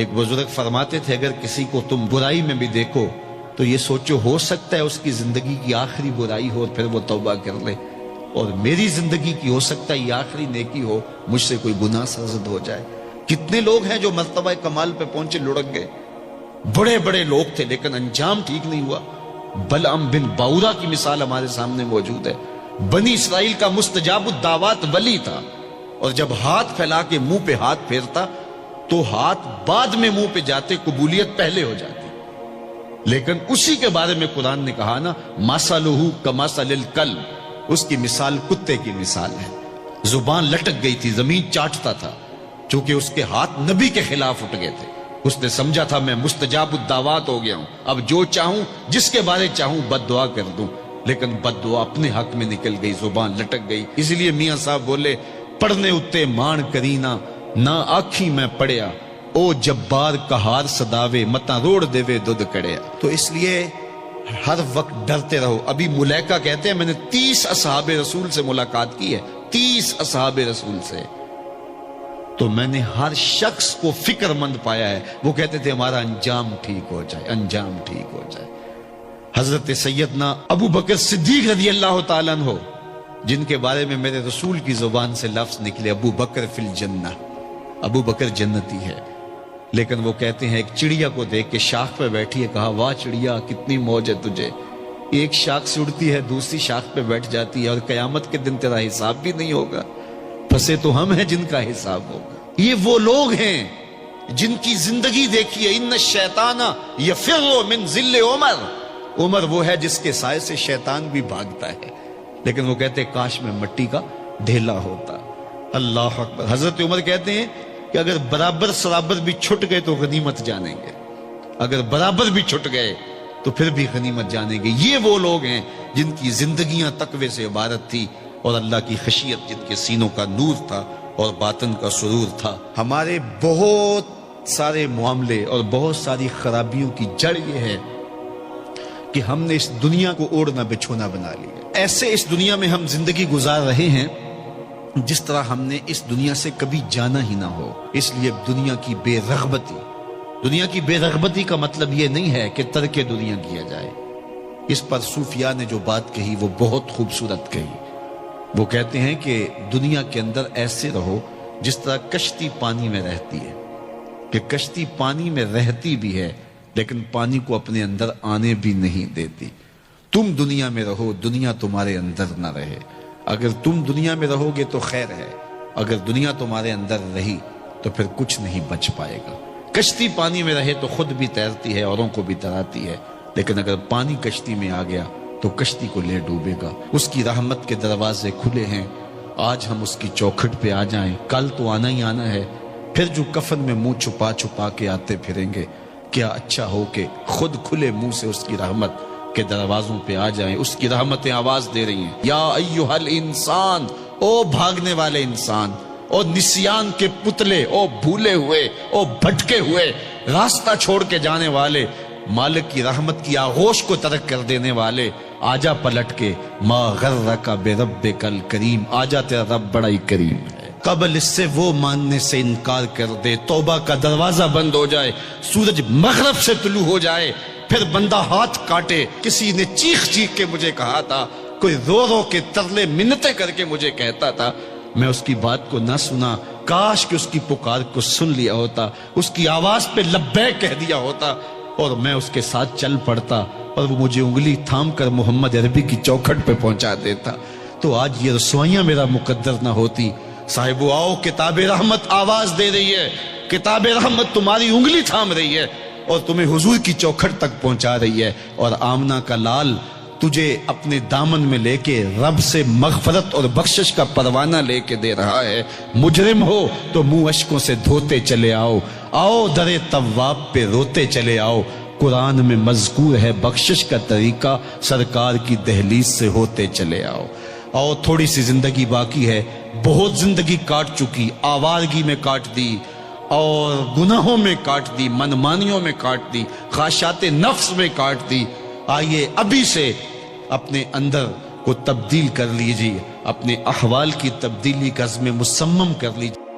ایک بزرگ فرماتے تھے اگر کسی کو تم برائی میں بھی دیکھو تو یہ سوچو ہو سکتا ہے اس کی زندگی کی آخری برائی ہو اور پھر وہ توبہ کر لے، اور میری زندگی کی ہو سکتا ہے یہ آخری نیکی ہو، مجھ سے کوئی گناہ سرزد ہو جائے۔ کتنے لوگ ہیں جو مرتبہ کمال پہ پہنچے لڑک گئے، بڑے بڑے لوگ تھے لیکن انجام ٹھیک نہیں ہوا۔ بلعم بن باورا کی مثال ہمارے سامنے موجود ہے۔ بنی اسرائیل کا مستجاب الدعوات ولی تھا، اور جب ہاتھ پھیلا کے منہ پہ ہاتھ پھیرتا تو ہاتھ بعد میں منہ پہ جاتے، قبولیت پہلے ہو جاتی۔ لیکن اسی کے بارے میں قرآن نے کہا نا، مثلہ کمثل الکلب، اس کی مثال کتے کی مثال ہے۔ زبان لٹک گئی تھی، زمین چاٹتا تھا، چونکہ اس کے ہاتھ نبی کے خلاف اٹھ گئے تھے۔ اس نے سمجھا تھا میں مستجاب الدعوات ہو گیا ہوں، اب جو چاہوں جس کے بارے چاہوں بد دعا کر دوں، لیکن بد دعا اپنے حق میں نکل گئی، زبان لٹک گئی۔ اس لیے میاں صاحب بولے، پڑھنے اتے مان کرینا نہ آکھی میں پڑھیا، او جبار کہار صداوے متا روڑ دیوے دودھ کڑیا۔ تو اس لیے ہر وقت ڈرتے رہو۔ ابھی ملیکہ کہتے ہیں میں نے 30 اصحاب رسول سے ملاقات کی ہے، 30 اصحاب رسول سے، تو میں نے ہر شخص کو فکر مند پایا ہے، وہ کہتے تھے ہمارا انجام ٹھیک ہو جائے، انجام ٹھیک ہو جائے۔ حضرت سیدنا ابو بکر صدیق رضی اللہ تعالیٰ عنہ، جن کے بارے میں میرے رسول کی زبان سے لفظ نکلے ابو بکر فی الجنہ، ابو بکر جنتی ہے، لیکن وہ کہتے ہیں ایک چڑیا کو دیکھ کے شاخ پہ بیٹھی ہے، کہا واہ چڑیا کتنی موج ہے تجھے، ایک شاخ سے اڑتی ہے دوسری شاخ پہ بیٹھ جاتی ہے، اور قیامت کے دن تیرا حساب بھی نہیں ہوگا، پھنسے تو ہم ہیں جن کا حساب ہوگا۔ یہ وہ لوگ ہیں جن کی زندگی دیکھیے، ان الشیطان یفر من ظل عمر، عمر وہ ہے جس کے سائے سے شیطان بھی بھاگتا ہے، لیکن وہ کہتے ہیں کاش میں مٹی کا ڈھیلا ہوتا۔ اللہ اکبر۔ حضرت عمر کہتے ہیں کہ اگر برابر سرابر بھی چھٹ گئے تو غنیمت جانیں گے، اگر برابر بھی چھٹ گئے تو پھر بھی غنیمت جانیں گے۔ یہ وہ لوگ ہیں جن کی زندگیاں تقوی سے عبارت تھی، اور اللہ کی خشیت جن کے سینوں کا نور تھا اور باطن کا سرور تھا۔ ہمارے بہت سارے معاملے اور بہت ساری خرابیوں کی جڑ یہ ہے کہ ہم نے اس دنیا کو اوڑھنا بچھونا بنا لیا۔ ایسے اس دنیا میں ہم زندگی گزار رہے ہیں جس طرح ہم نے اس دنیا سے کبھی جانا ہی نہ ہو۔ اس لیے دنیا کی بے رغبتی، دنیا کی بے رغبتی کا مطلب یہ نہیں ہے کہ ترک دنیا کیا جائے۔ اس پر صوفیاء نے جو بات کہی وہ بہت خوبصورت کہی۔ وہ کہتے ہیں کہ دنیا کے اندر ایسے رہو جس طرح کشتی پانی میں رہتی ہے، کہ کشتی پانی میں رہتی بھی ہے لیکن پانی کو اپنے اندر آنے بھی نہیں دیتی۔ تم دنیا میں رہو، دنیا تمہارے اندر نہ رہے۔ اگر تم دنیا میں رہو گے تو خیر ہے، اگر دنیا تمہارے اندر رہی تو پھر کچھ نہیں بچ پائے گا۔ کشتی پانی میں رہے تو خود بھی تیرتی ہے، اوروں کو بھی تراتی ہے، لیکن اگر پانی کشتی میں آ گیا تو کشتی کو لے ڈوبے گا۔ اس کی رحمت کے دروازے کھلے ہیں، آج ہم اس کی چوکھٹ پہ آ جائیں، کل تو آنا ہی آنا ہے، پھر جو کفن میں منہ چھپا چھپا کے آتے پھریں گے، کیا اچھا ہو کہ خود کھلے منہ سے اس کی رحمت کے دروازوں پہ آ جائیں۔ اس کی رحمتیں آواز دے رہی ہیں، یا ایھا الانسان، او بھاگنے والے انسان، او نسیان کے پتلے، او بھولے ہوئے، او بھٹکے ہوئے، راستہ چھوڑ کے جانے والے، مالک کی رحمت کی آغوش کو ترک کر دینے والے، آجا پلٹ کے، ما غرک بربک الکریم، آجا تیرا رب بڑا ہی کریم ہے۔ قبل اس سے وہ ماننے سے انکار کر دے، توبہ کا دروازہ بند ہو جائے، سورج مغرب سے طلوع ہو جائے، پھر بندہ ہاتھ کاٹے۔ کسی نے چیخ چیخ کے مجھے کہا تھا، کوئی رو رو کے ترلے منتیں کر کے مجھے کہتا تھا، میں اس کی بات کو نہ سنا، کاش کہ اس کی پکار کو سن لیا ہوتا، اس کی آواز پہ لبیک کہہ دیا ہوتا، اور میں اس کے ساتھ چل پڑتا، اور وہ مجھے انگلی تھام کر محمد عربی کی چوکھٹ پہ پہنچا دیتا، تو آج یہ رسوائیاں میرا مقدر نہ ہوتی۔ صاحبو آؤ، کتاب رحمت آواز دے رہی ہے، کتاب رحمت تمہاری انگلی تھام رہی ہے اور تمہیں حضور کی چوکھٹ تک پہنچا رہی ہے، اور آمنہ کا لال تجھے اپنے دامن میں لے کے رب سے مغفرت اور بخشش کا پروانہ لے کے دے رہا ہے۔ مجرم ہو تو منہ اشکوں سے دھوتے چلے آؤ، آؤ در تواب پہ روتے چلے آؤ، قرآن میں مذکور ہے بخشش کا طریقہ، سرکار کی دہلیز سے ہوتے چلے آؤ۔ اور تھوڑی سی زندگی باقی ہے، بہت زندگی کاٹ چکی، آوارگی میں کاٹ دی، اور گناہوں میں کاٹ دی، منمانیوں میں کاٹ دی، خواہشات نفس میں کاٹ دی۔ آئیے ابھی سے اپنے اندر کو تبدیل کر لیجیے، اپنے احوال کی تبدیلی کا عزم مصمم کر لیجیے۔